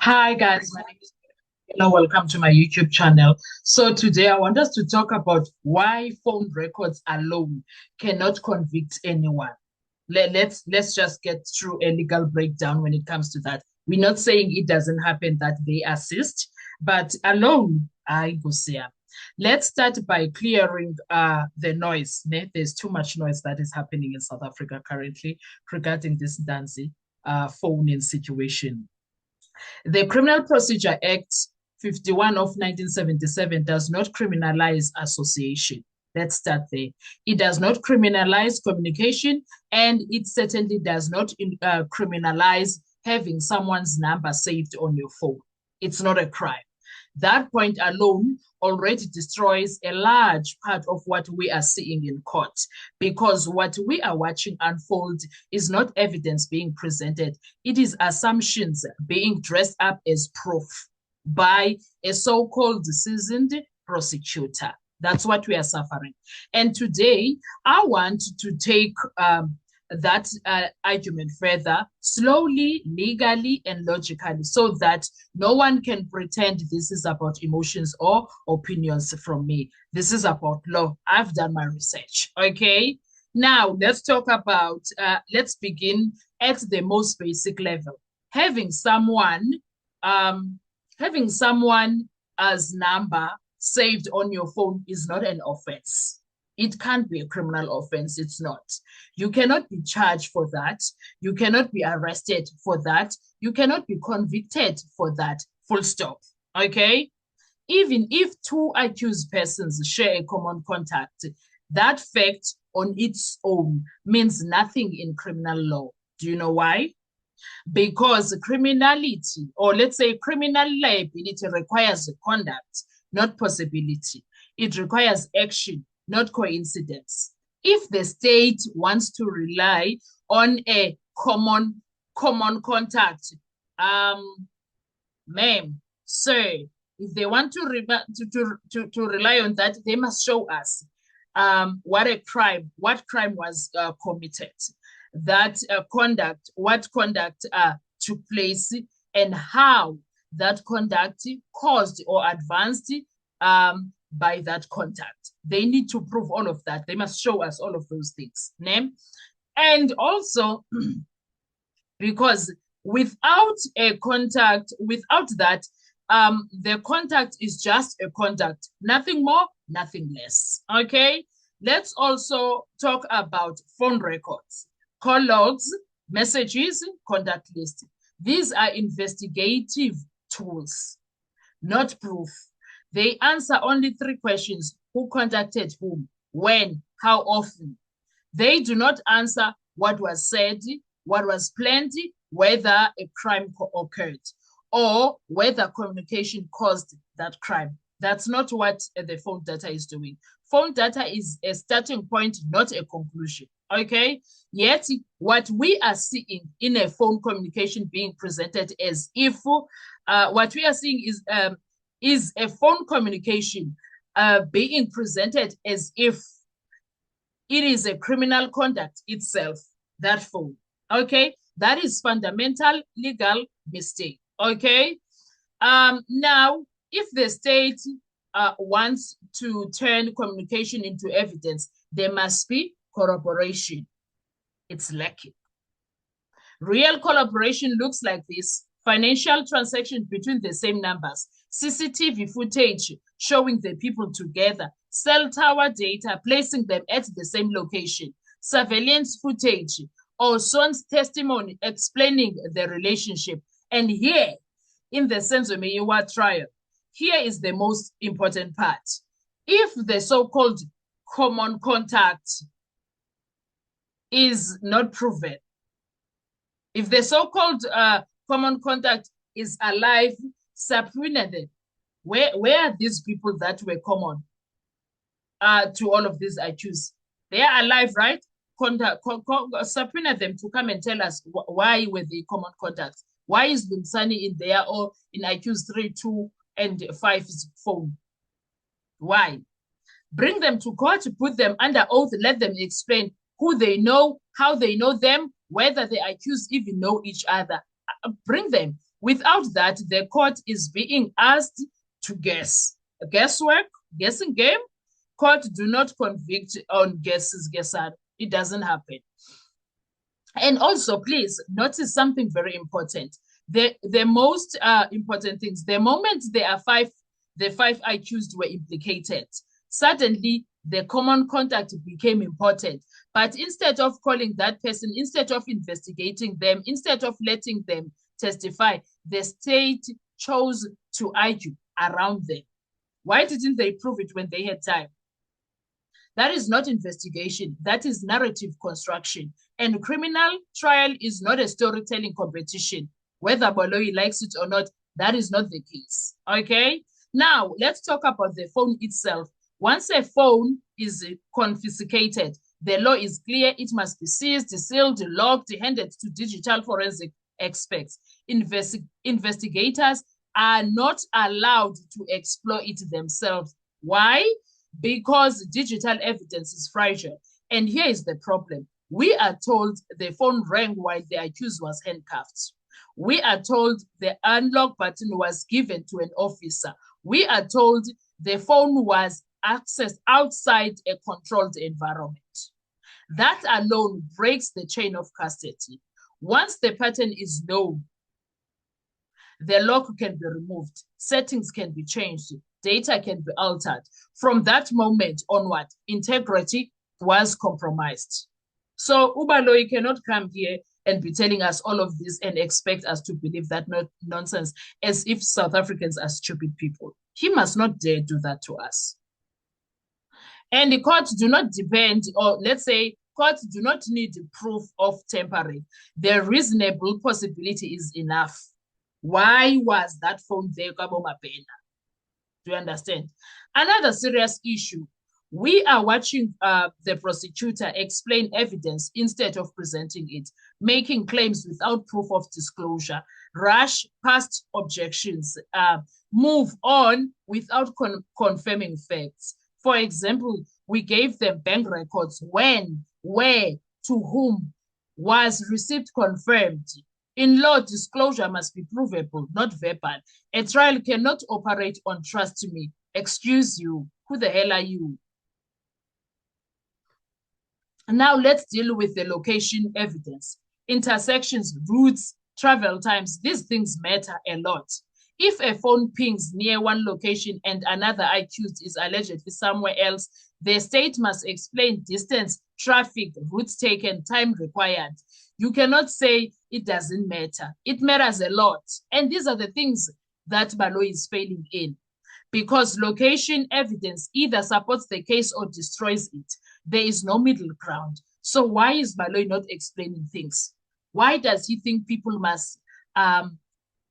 Hi guys, my name is Welcome to my YouTube channel. So today I want us to talk about why phone records alone cannot convict anyone. Let's just get through a legal breakdown when it comes to that. We're not saying it doesn't happen that they assist, but alone, I go see. Let's start by clearing the noise. There's too much noise that is happening in South Africa currently regarding this Danzi phone-in situation. The Criminal Procedure Act 51 of 1977 does not criminalize association. Let's start there. It does not criminalize communication, and it certainly does not criminalize having someone's number saved on your phone. It's not a crime. That point alone already destroys a large part of what we are seeing in court, because what we are watching unfold is not evidence being presented. It is assumptions being dressed up as proof by a so-called seasoned prosecutor. That's what we are suffering. And today, I want to take that argument further, slowly, legally, and logically, so that no one can pretend this is about emotions or opinions from me. This is about law. I've done my research. Okay. Now, let's talk about, let's begin at the most basic level. Having someone, having someone as number saved on your phone is not an offense. It can't be a criminal offense. It's not. You cannot be charged for that. You cannot be arrested for that. You cannot be convicted for that. Full stop. Okay? Even if two accused persons share a common contact, that fact on its own means nothing in criminal law. Do you know why? Because criminality, or let's say criminal liability, requires conduct, not possibility. It requires action, not coincidence. If the state wants to rely on a common contact, ma'am, sir, if they want to rely on that, they must show us what crime was committed, that what conduct took place, and how that conduct caused or advanced by that contact. They need to prove all of that. They must show us all of those things. Name. And also, because without a contact, without that, the contact is just a contact, nothing more, nothing less. Okay. Let's also talk about phone records, call logs, messages, contact list. These are investigative tools, not proof. They answer only three questions: who contacted whom, when, how often. They do not answer what was said, what was planned, whether a crime occurred, or whether communication caused that crime. That's not what the phone data is doing. Phone data is a starting point, not a conclusion. Okay? Yet, what we are seeing in a phone communication being presented as if what we are seeing is a phone communication being presented as if it is a criminal conduct itself, that phone. Okay? That is fundamental legal mistake. Okay? Now, if the state wants to turn communication into evidence, there must be corroboration. It's lacking. Real collaboration looks like this: financial transactions between the same numbers, CCTV footage showing the people together, cell tower data placing them at the same location, surveillance footage, or someone's testimony explaining the relationship. And here, in the Senzo Meyiwa trial, here is the most important part. If the so-called common contact is not proven, if the so-called common contact is alive, subpoena them. Where are these people that were common to all of these accused? They are alive, right? Subpoena them to come and tell us why were they common contacts. Why is Lunsani in there, or in accused 3, 2, and 5's phone? Why? Bring them to court, put them under oath, let them explain who they know, how they know them, whether the accused even know each other. Bring them. Without that, the court is being asked to guess. Guesswork, guessing game. Court do not convict on guesses, guessar. It doesn't happen. And also, please notice something very important. The most important things, the moment the five accused were implicated, suddenly the common contact became important. But instead of calling that person, instead of investigating them, instead of letting them testify, the state chose to argue around them. Why didn't they prove it when they had time? That is not investigation. That is narrative construction. And criminal trial is not a storytelling competition. Whether Baloyi likes it or not, that is not the case. Okay? Now, let's talk about the phone itself. Once a phone is confiscated, the law is clear. It must be seized, sealed, locked, handed to digital forensic experts. Investigators are not allowed to exploit it themselves. Why? Because digital evidence is fragile. And here is the problem. We are told the phone rang while the accused was handcuffed. We are told the unlock button was given to an officer. We are told the phone was accessed outside a controlled environment. That alone breaks the chain of custody. Once the pattern is known, the lock can be removed, settings can be changed, data can be altered. From that moment onward, integrity was compromised. So Ubaloyi cannot come here and be telling us all of this and expect us to believe that nonsense as if South Africans are stupid people. He must not dare do that to us. And the courts do not depend, or let's say, courts do not need proof of tampering. The reasonable possibility is enough. Why was that phone there, Kabo Mapena? Do you understand? Another serious issue. We are watching the prosecutor explain evidence instead of presenting it, making claims without proof of disclosure, rush past objections, move on without confirming facts. For example, we gave them bank records when, where, to whom, was receipt confirmed. In law, disclosure must be provable, not verbal. A trial cannot operate on trust me. Excuse you. Who the hell are you? Now let's deal with the location evidence. Intersections, routes, travel times, these things matter a lot. If a phone pings near one location and another accused is allegedly somewhere else, the state must explain distance, traffic, routes taken, time required. You cannot say it doesn't matter. It matters a lot. And these are the things that Baloyi is failing in. Because location evidence either supports the case or destroys it. There is no middle ground. So why is Baloyi not explaining things? Why does he think people must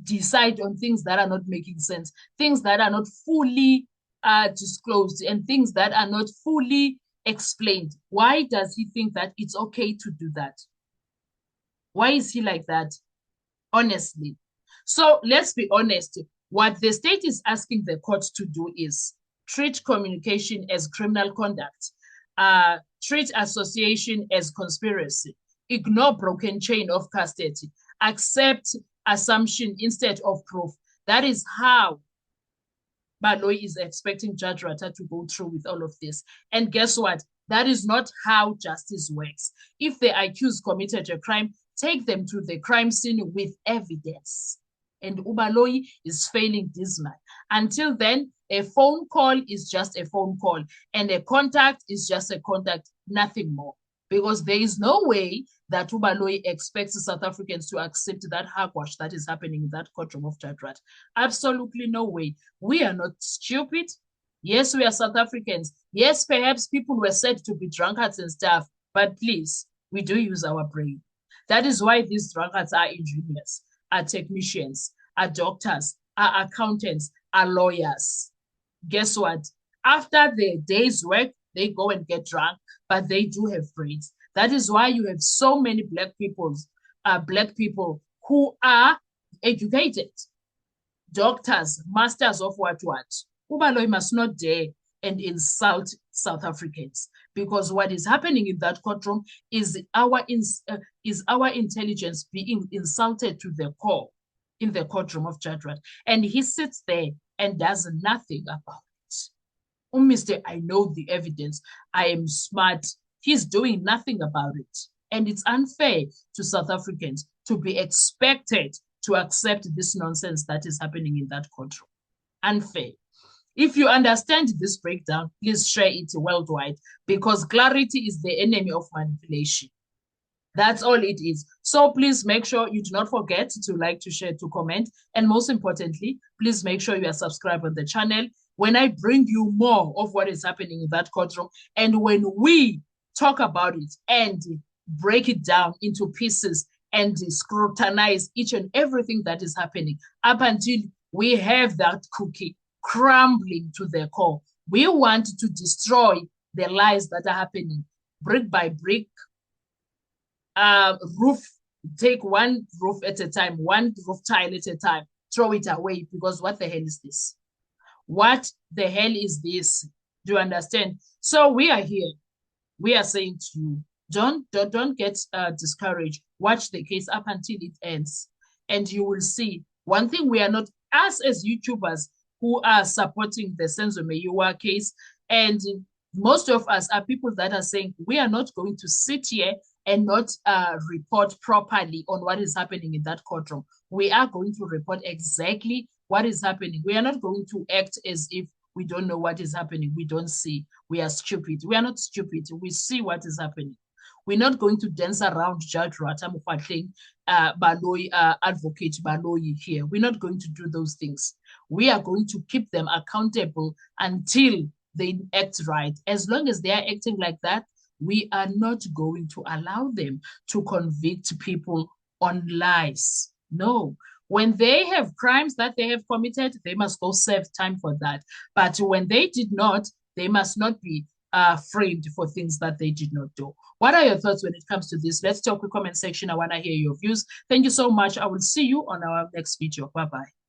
decide on things that are not making sense, things that are not fully disclosed, and things that are not fully explained? Why does he think that it's okay to do that? Why is he like that? Honestly. So let's be honest. What the state is asking the court to do is treat communication as criminal conduct, treat association as conspiracy, ignore broken chain of custody, accept assumption instead of proof. That is how Baloyi is expecting Judge Ratta to go through with all of this. And guess what? That is not how justice works. If the accused committed a crime, take them to the crime scene with evidence. And Ubaloyi is failing dismal. Until then, a phone call is just a phone call, and a contact is just a contact, nothing more. Because there is no way that Ubaloyi expects South Africans to accept that hogwash that is happening in that courtroom of Judge Ratta. Absolutely no way. We are not stupid. Yes, we are South Africans. Yes, perhaps people were said to be drunkards and stuff, but please, we do use our brain. That is why these drunkards are engineers, are technicians, are doctors, are accountants, are lawyers. Guess what? After their day's work, they go and get drunk, but they do have brains. That is why you have so many black people who are educated, doctors, masters of what. Ubaloyi must not dare and insult South Africans, because what is happening in that courtroom is our intelligence being insulted to the core. in the courtroom of Jadrat, and he sits there and does nothing about it. Oh, Mr. I know the evidence. I am smart. He's doing nothing about it. And it's unfair to South Africans to be expected to accept this nonsense that is happening in that courtroom. Unfair. If you understand this breakdown, please share it worldwide, because clarity is the enemy of manipulation. That's all it is. So please make sure you do not forget to like, to share, to comment. And most importantly, please make sure you are subscribed on the channel when I bring you more of what is happening in that courtroom. And when we talk about it and break it down into pieces and scrutinize each and everything that is happening up until we have that cookie crumbling to the core. We want to destroy the lies that are happening brick by brick, roof, take one roof at a time, one roof tile at a time, throw it away, because what the hell is this? What the hell is this? Do you understand? So we are here. We are saying to you, don't get discouraged. Watch the case up until it ends, and you will see. One thing, we are not, us as YouTubers who are supporting the Senzo Meyiwa case, and most of us are people that are saying we are not going to sit here and not report properly on what is happening in that courtroom. We are going to report exactly what is happening. We are not going to act as if we don't know what is happening. We don't see. We are stupid. We are not stupid. We see what is happening. We're not going to dance around Judge Rata Mukwatleng, Baloyi, Advocate Baloyi here. We're not going to do those things. We are going to keep them accountable until they act right. As long as they are acting like that, we are not going to allow them to convict people on lies. No. When they have crimes that they have committed, they must go serve time for that. But when they did not, they must not be framed for things that they did not do. What are your thoughts when it comes to this? Let's talk in the comment section. I want to hear your views. Thank you so much. I will see you on our next video. Bye-bye.